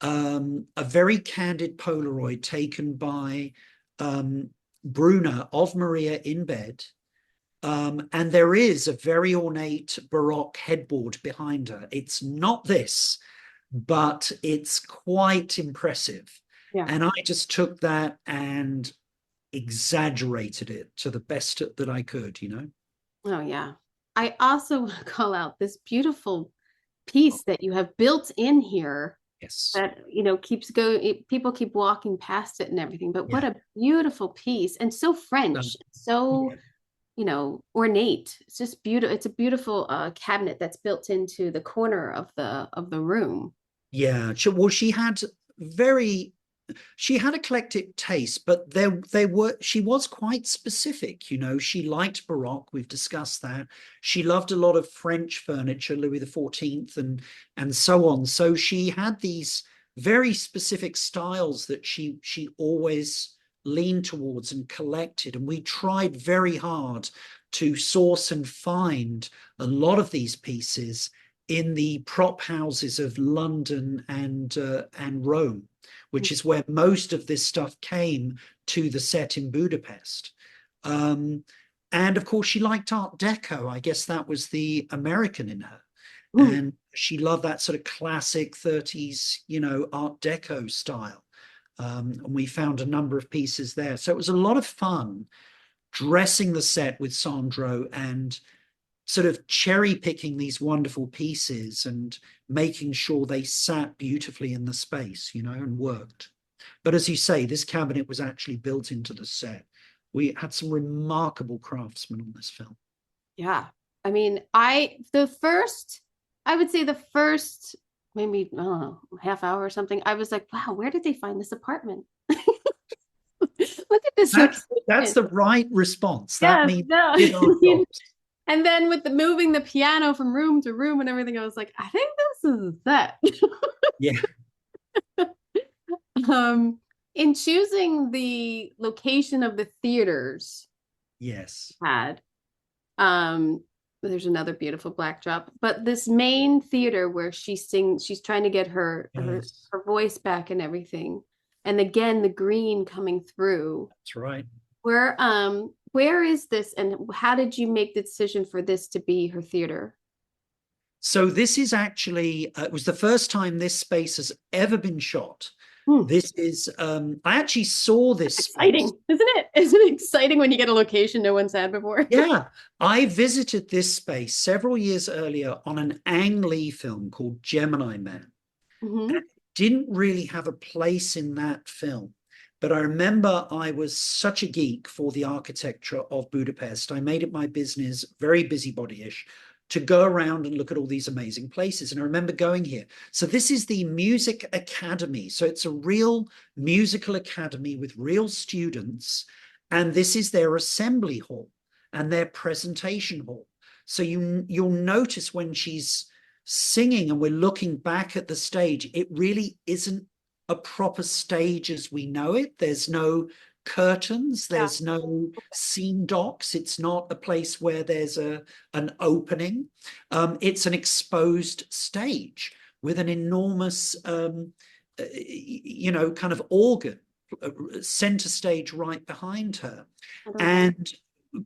a very candid Polaroid taken by Bruna of Maria in bed. And there is a very ornate Baroque headboard behind her. It's not this, but it's quite impressive. Yeah. And I just took that and exaggerated it to the best that I could, Oh, yeah. I also want to call out this beautiful piece that you have built in here Yes. that, you know, keeps going. People keep walking past it and everything. But what a beautiful piece, and so French, so you know, ornate. It's just beautiful. It's a beautiful cabinet that's built into the corner of the room. Yeah. Well, she had eclectic taste, but she was quite specific. You know, she liked Baroque. We've discussed that. She loved a lot of French furniture, Louis XIV and so on. So she had these very specific styles that she always leaned towards and collected. And we tried very hard to source and find a lot of these pieces in the prop houses of London and Rome, which is where most of this stuff came to the set in Budapest. And of course, she liked Art Deco. I guess that was the American in her. And she loved that sort of classic 30s, you know, Art Deco style. And we found a number of pieces there. So it was a lot of fun dressing the set with Sandro and sort of cherry picking these wonderful pieces and making sure they sat beautifully in the space, you know, and worked. But as you say, this cabinet was actually built into the set. We had some remarkable craftsmen on this film. Yeah. I mean, I would say the first maybe, I don't know, half hour or something, I was like, wow, where did they find this apartment? Look at this. That's the right response. That means and then with the moving the piano from room to room and everything, I was like, I think this is that. Yeah. In choosing the location of the theaters, yes, there's another beautiful backdrop, but this main theater where she's trying to get her voice back and everything, and again the green coming through. That's right. Where is this, and how did you make the decision for this to be her theater? So this is actually, it was the first time this space has ever been shot. This is, I actually saw this. That's exciting, isn't it? Isn't it exciting when you get a location no one's had before? Yeah. I visited this space several years earlier on an Ang Lee film called Gemini Man. And it didn't really have a place in that film. But I remember I was such a geek for the architecture of Budapest. I made it my business, very busybody-ish, to go around and look at all these amazing places. And I remember going here. So this is the Music Academy. So it's a real musical academy with real students. And this is their assembly hall and their presentation hall. So you'll notice when she's singing and we're looking back at the stage, it really isn't a proper stage as we know it. There's no curtains, there's no scene docks. It's not a place where there's an opening. It's an exposed stage with an enormous you know, kind of organ, center stage right behind her. And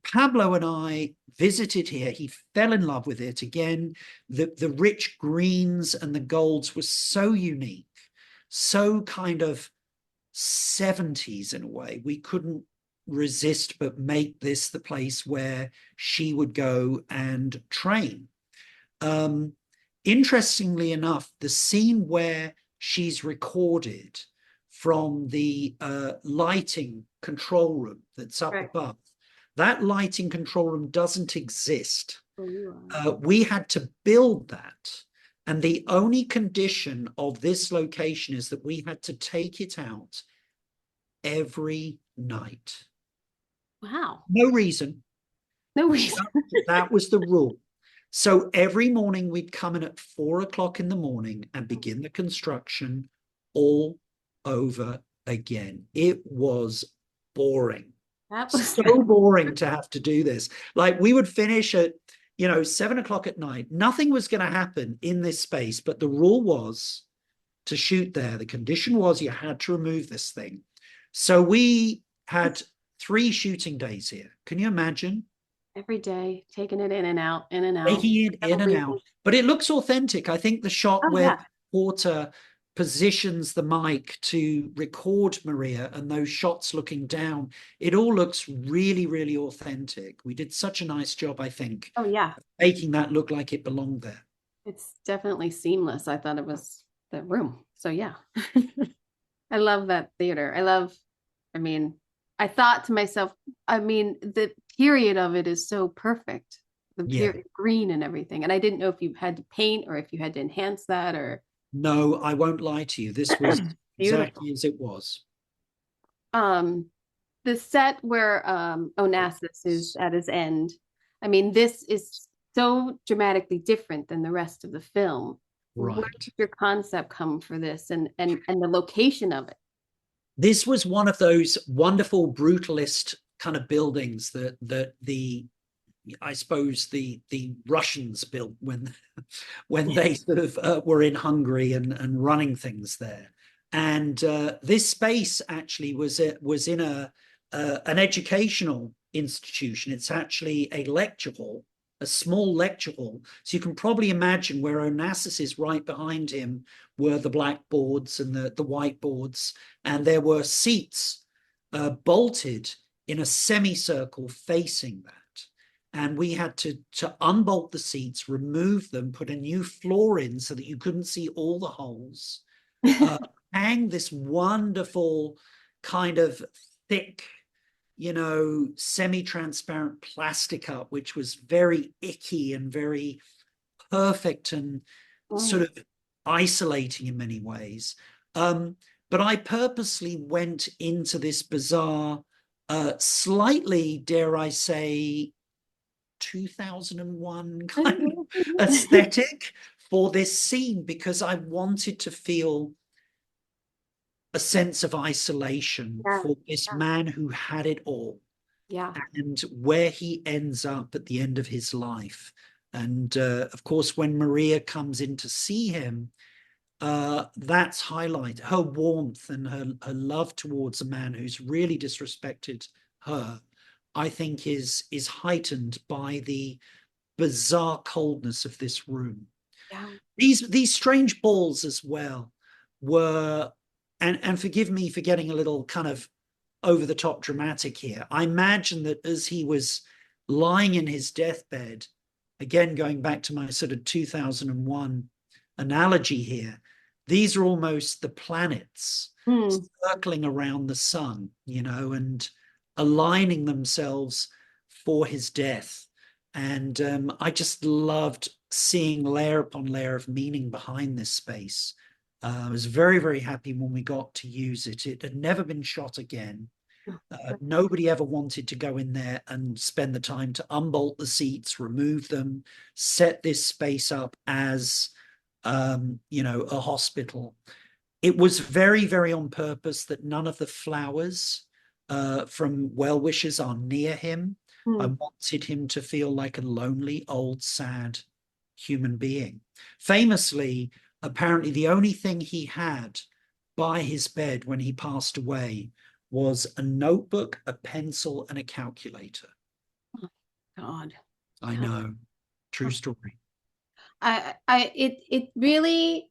Pablo and I visited here. He fell in love with it. Again, the rich greens and the golds were so unique, so kind of 70s in a way. We couldn't resist but make this the place where she would go and train. Interestingly enough, the scene where she's recorded from the lighting control room that's up above, that lighting control room doesn't exist. We had to build that. And the only condition of this location is that we had to take it out every night. Wow. No reason. No reason. That was the rule. So every morning we'd come in at 4 o'clock in the morning and begin the construction all over again. It was boring. That was so boring to have to do this. Like we would finish at 7 o'clock at night. Nothing was going to happen in this space, but the rule was to shoot there. The condition was you had to remove this thing. So we had 3 shooting days here. Can you imagine? Every day, taking it in and out, in and out. Taking it in and out. But it looks authentic. I think the shot where Porter positions the mic to record Maria and those shots looking down, it all looks really, really authentic. We did such a nice job, I think. Oh, yeah. Making that look like it belonged there. It's definitely seamless. I thought it was the room. So yeah. I love that theater. I mean, I thought to myself, I mean, the period of it is so perfect. The period green and everything. And I didn't know if you had to paint or if you had to enhance that or. No, I won't lie to you. This was exactly as it was. The set where Onassis is at his end. I mean, this is so dramatically different than the rest of the film. Right. Where did your concept come for this and the location of it? This was one of those wonderful brutalist kind of buildings that I suppose the Russians built when they sort of were in Hungary and running things there. And this space actually was in an educational institution. It's actually a lecture hall, a small lecture hall. So you can probably imagine where Onassis is right behind him were the blackboards and the whiteboards, and there were seats bolted in a semicircle facing that. And we had to unbolt the seats, remove them, put a new floor in so that you couldn't see all the holes, hang this wonderful kind of thick, semi-transparent plastic up, which was very icky and very perfect and sort of isolating in many ways. But I purposely went into this bizarre, slightly, dare I say, 2001 kind of aesthetic for this scene, because I wanted to feel a sense of isolation for this man who had it all, and where he ends up at the end of his life. And of course, when Maria comes in to see him, that's highlighted. Her warmth and her love towards a man who's really disrespected her, I think is heightened by the bizarre coldness of this room. These strange balls as well were, and forgive me for getting a little kind of over the top dramatic here. I imagine that as he was lying in his deathbed, again going back to my sort of 2001 analogy here, these are almost the planets circling around the sun, and aligning themselves for his death. And I just loved seeing layer upon layer of meaning behind this space. I was very, very happy when we got to use it. It had never been shot again. Nobody ever wanted to go in there and spend the time to unbolt the seats, remove them, set this space up as, a hospital. It was very, very on purpose that none of the flowers from well-wishers are near him. I wanted him to feel like a lonely, old, sad human being. Famously, apparently the only thing he had by his bed when he passed away was a notebook, a pencil, and a calculator. Oh, God. I know. True story. It really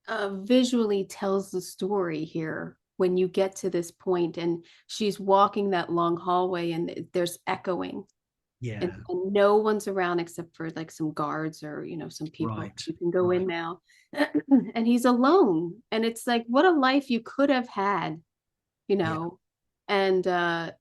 visually tells the story here when you get to this point and she's walking that long hallway and there's echoing. And no one's around except for like some guards or some people. You can go in now. And he's alone. And it's like, what a life you could have had, and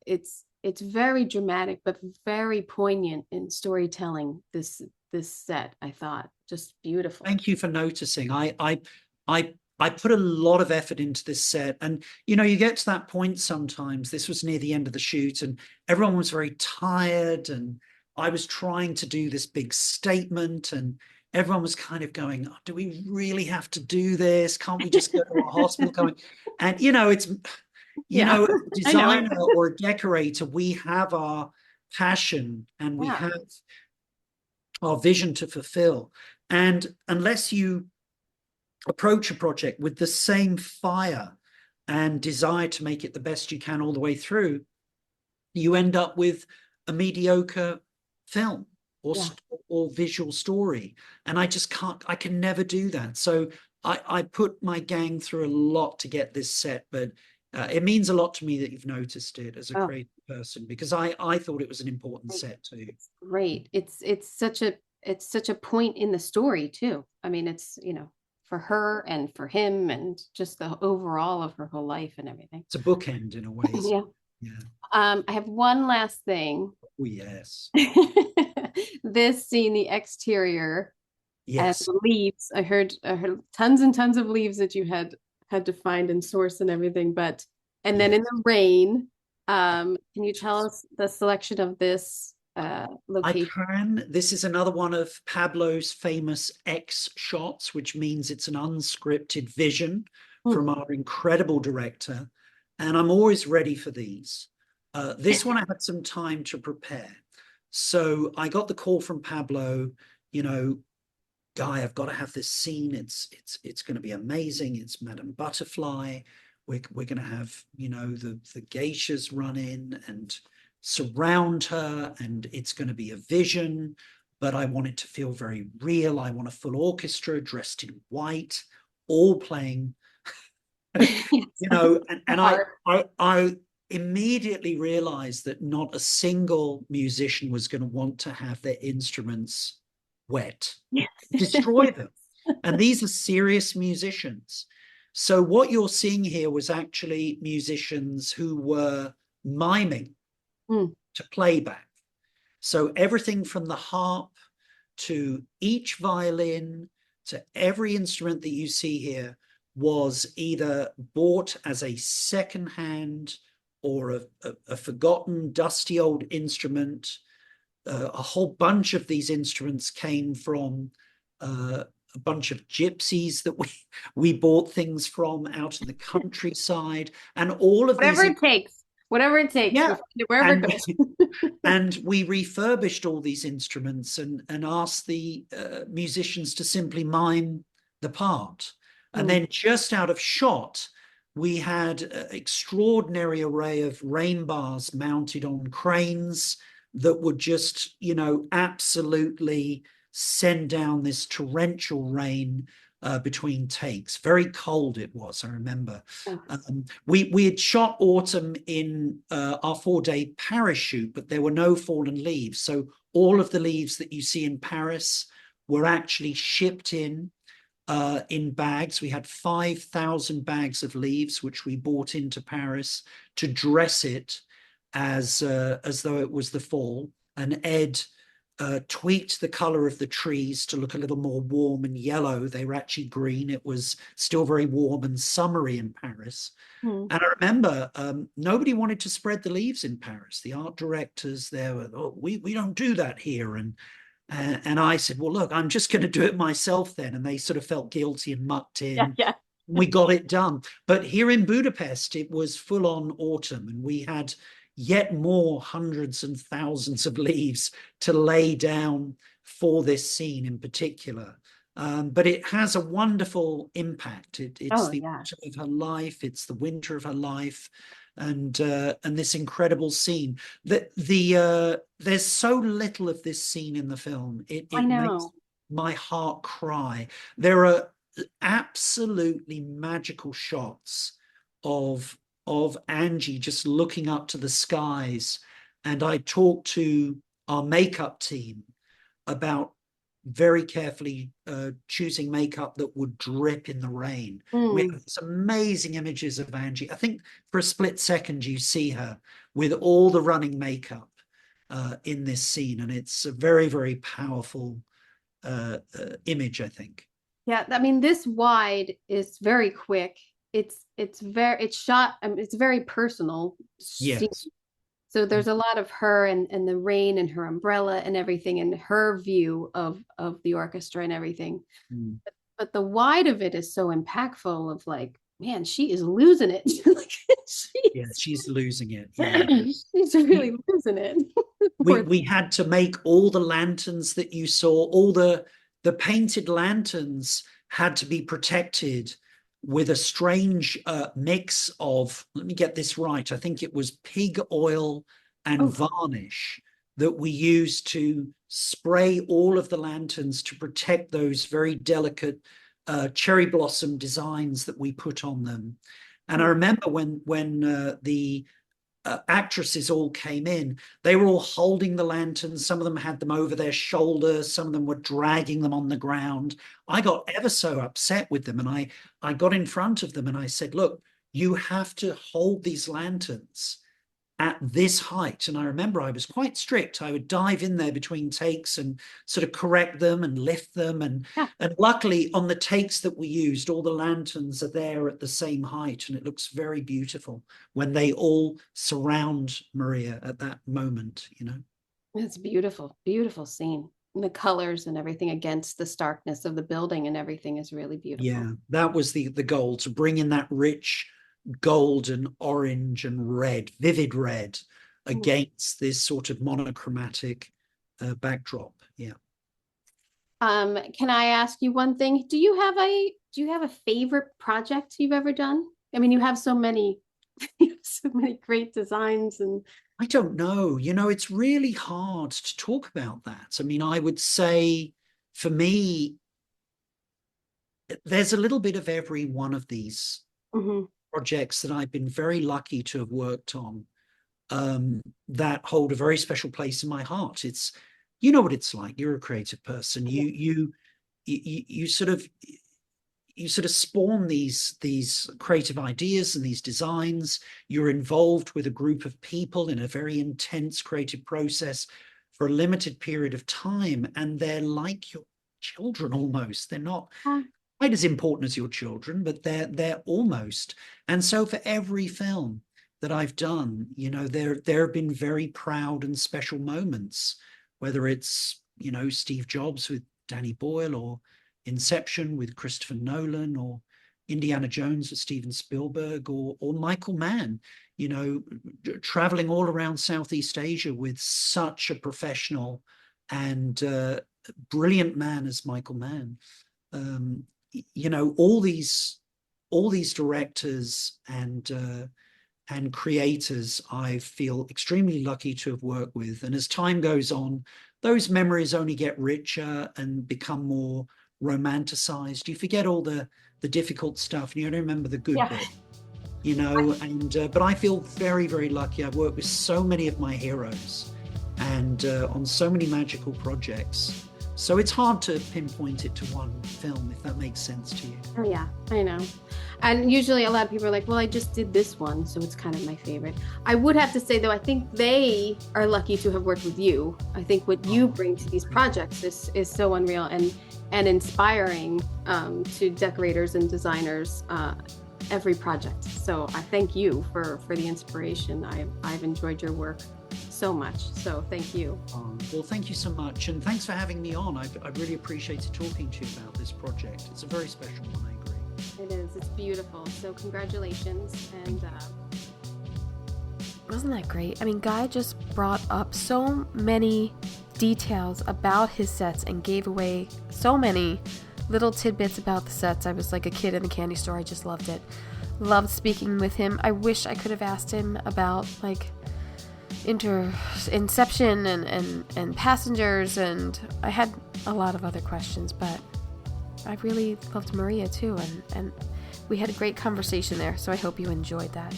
it's very dramatic but very poignant in storytelling. This set, I thought, just beautiful. Thank you for noticing. I put a lot of effort into this set, and you get to that point sometimes. This was near the end of the shoot and everyone was very tired, and I was trying to do this big statement and everyone was kind of going, oh, do we really have to do this? Can't we just go to a hospital? And it's a designer or a decorator, we have our passion and we have our vision to fulfill, and unless you approach a project with the same fire and desire to make it the best you can all the way through, you end up with a mediocre film or visual story. And I can never do that. So I put my gang through a lot to get this set, but it means a lot to me that you've noticed it as a creative person, because I thought it was an important set too. It's great. It's such a point in the story too. I mean, it's her and for him, and just the overall of her whole life and everything. It's a bookend in a way. Yeah. Yeah. I have one last thing. Oh, yes. This scene, the exterior, Yes. and the leaves. I heard tons and tons of leaves that you had to find and source and everything. But and then in the rain, can you tell us the selection of this location? I can. This is another one of Pablo's famous X shots, which means it's an unscripted vision from our incredible director. And I'm always ready for these. This one I had some time to prepare. So I got the call from Pablo, you know, Guy, I've got to have this scene. It's going to be amazing. It's Madame Butterfly. We're going to have, you know, the geishas run in and surround her, and it's going to be a vision, but I want it to feel very real. I want a full orchestra dressed in white, all playing, you know, and I immediately realized that not a single musician was going to want to have their instruments wet, destroy them. And these are serious musicians. So what you're seeing here was actually musicians who were miming to playback. So everything from the harp to each violin to every instrument that you see here was either bought as a secondhand or a forgotten, dusty old instrument. A whole bunch of these instruments came from a bunch of gypsies that we bought things from out in the countryside, and all of whatever it takes. Yeah, wherever it goes. And we refurbished all these instruments and asked the musicians to simply mime the part. And then just out of shot, we had an extraordinary array of rain bars mounted on cranes that would just, you know, absolutely send down this torrential rain between takes. Very cold it was, I remember. We had shot autumn in our 4-day Paris shoot, but there were no fallen leaves. So all of the leaves that you see in Paris were actually shipped in bags. We had 5,000 bags of leaves, which we brought into Paris to dress it as though it was the fall. And Ed tweaked the color of the trees to look a little more warm and yellow. They were actually green. It was still very warm and summery in Paris. And I remember nobody wanted to spread the leaves in Paris. The art directors there were, oh, we don't do that here. And I said, well, look, I'm just going to do it myself then. And they sort of felt guilty and mucked in. Yeah. We got it done. But here in Budapest, it was full on autumn, and we had yet more hundreds and thousands of leaves to lay down for this scene in particular. But it has a wonderful impact. It's the autumn of her life. It's the winter of her life. And this incredible scene. There's so little of this scene in the film. It makes my heart cry. There are absolutely magical shots of Angie just looking up to the skies. And I talked to our makeup team about very carefully choosing makeup that would drip in the rain. We have some amazing images of Angie. I think for a split second you see her with all the running makeup in this scene, and it's a very, very powerful image, I think. Yeah, I mean, this wide is very quick. It's shot. It's very personal. Yes. So there's a lot of her and the rain and her umbrella and everything, and her view of the orchestra and everything. But the wide of it is so impactful. Of like, man, she is losing it. She's losing it. Yeah. She's really losing it. we had to make all the lanterns that you saw, all the painted lanterns had to be protected with a strange mix of, let me get this right, I think it was pig oil and varnish that we used to spray all of the lanterns to protect those very delicate cherry blossom designs that we put on them. And I remember when the actresses all came in. They were all holding the lanterns. Some of them had them over their shoulders. Some of them were dragging them on the ground. I got ever so upset with them. And I got in front of them and I said, look, you have to hold these lanterns at this height. And I remember I was quite strict. I would dive in there between takes and sort of correct them and lift them. And luckily on the takes that we used, all the lanterns are there at the same height. And it looks very beautiful when they all surround Maria at that moment, you know. It's beautiful, beautiful scene. And the colors and everything against the starkness of the building and everything is really beautiful. Yeah, that was the goal, to bring in that rich gold and orange and red, vivid red, against this sort of monochromatic backdrop. Yeah. Can I ask you one thing? Do you have a favorite project you've ever done? I mean, you have so many great designs. And I don't know, you know, it's really hard to talk about that. I mean, I would say for me, there's a little bit of every one of these projects that I've been very lucky to have worked on, that hold a very special place in my heart. It's, you know what it's like. You're a creative person. You sort of spawn these creative ideas and these designs. You're involved with a group of people in a very intense creative process for a limited period of time, and they're like your children almost. They're not quite as important as your children, but they're almost. And so for every film that I've done, you know, there have been very proud and special moments, whether it's, you know, Steve Jobs with Danny Boyle, or Inception with Christopher Nolan, or Indiana Jones with Steven Spielberg, or Michael Mann, you know, traveling all around Southeast Asia with such a professional and brilliant man as Michael Mann. You know, all these directors and creators I feel extremely lucky to have worked with. And as time goes on, those memories only get richer and become more romanticized. You forget all the difficult stuff and you only remember the good bit, you know. And but I feel very, very lucky. I've worked with so many of my heroes and on so many magical projects. So it's hard to pinpoint it to one film, if that makes sense to you. Oh yeah, I know. And usually a lot of people are like, well, I just did this one, so it's kind of my favorite. I would have to say, though, I think they are lucky to have worked with you. I think what you bring to these projects is so unreal and inspiring to decorators and designers, every project. So I thank you for the inspiration. I've enjoyed your work so much. So thank you. Well, thank you so much. And thanks for having me on. I really appreciated talking to you about this project. It's a very special one, I agree. It is. It's beautiful. So congratulations. And wasn't that great? I mean, Guy just brought up so many details about his sets and gave away so many little tidbits about the sets. I was like a kid in the candy store. I just loved it. Loved speaking with him. I wish I could have asked him about like Inception and Passengers, and I had a lot of other questions, but I really loved Maria too, and we had a great conversation there, so I hope you enjoyed that.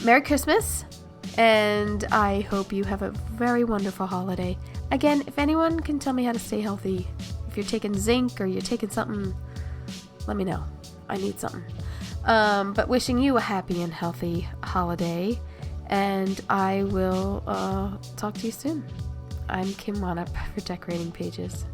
Merry Christmas, and I hope you have a very wonderful holiday. Again, if anyone can tell me how to stay healthy, if you're taking zinc or you're taking something, let me know. I need something. But wishing you a happy and healthy holiday, and I will talk to you soon. I'm Kim Wanup for Decorating Pages.